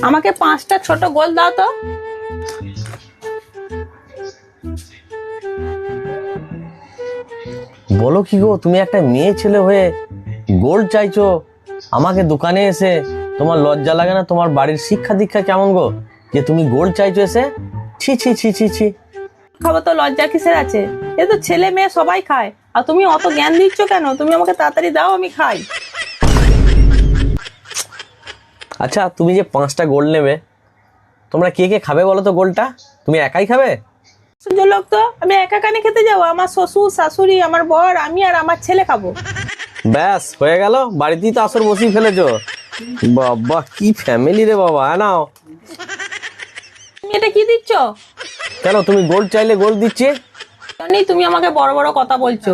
আমাকে 5টা ছোট গোল দাও তো। বলো কি গো, তুমি একটা মেয়ে ছেলে হয়ে গোল্ড চাইছো আমাকে দোকানে এসে? তোমার লজ্জা লাগে না? তোমার বাড়ির শিক্ষা দীক্ষা কেমন গো, যে তুমি গোল্ড চাইছো এসে? ছি ছি ছি ছি ছি। খাবো তো, লজ্জা কিসের আছে? এ তো ছেলে মেয়ে সবাই খায়, আর তুমি অত জ্ঞান দিচ্ছ কেন? তুমি আমাকে তাড়াতাড়ি দাও, আমি খাই। আচ্ছা, তুমি যে 5টা গোল্ড নেবে, তোমরা কে কে খাবে বলো তো গোল্ডটা? তুমি একাই খাবে? সূর্য লোক তো, আমি একা কানে খেতে যাবো? আমার শ্বশুর শাশুড়ি, আমার বর, আমি আর আমার ছেলে খাবো। ব্যাস হয়ে গেল, বাড়িতেই তো আসর বসিয়ে ফেলেছো। বাবা কি ফ্যামিলি রে বাবা। নাও। তুমি এটা কি দিচ্ছ? কেন, তুমি গোল্ড চাইলে গোল্ড দিচ্ছি। জানি তুমি আমাকে বড় বড় কথা বলছো।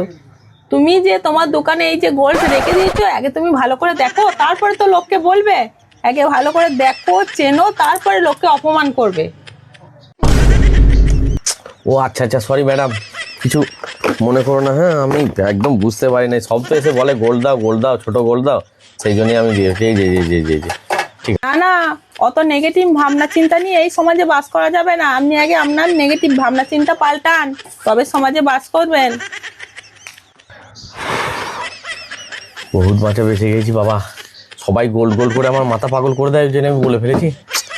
তুমি যে তোমার দোকানে এই যে গোল্ড রেখে দিয়েছো, আগে তুমি ভালো করে দেখো, তারপরে তো লোককে বলবে। আগে ভালো করে দেখো, চেনো, তারপরে লোককে অপমান করবে। ও আচ্ছা আচ্ছা, সরি ম্যাডাম, কিছু মনে করো না। হ্যাঁ, আমি একদম বুঝতে পারি নাই। সব তো এসে বলে গোল্ড দাও গোল্ড দাও, ছোট গোল্ড দাও, সেই জন্যই আমি দিয়েছি। এই যে জি জি জি জি। ঠিক না না, অত নেগেটিভ ভাবনা চিন্তা নিয়ে এই সমাজে বাস করা যাবে না। আপনি আগে আপনার নেগেটিভ ভাবনা চিন্তা পাল্টান, তবে সমাজে বাস করবেন। বহুত বাঁচা বেঁচে গেছি বাবা। সবাই গোল্ড গোল্ড করে আমার মাথা পাগল করে দেয়, ওই জন্য আমি বলে ফেলেছি।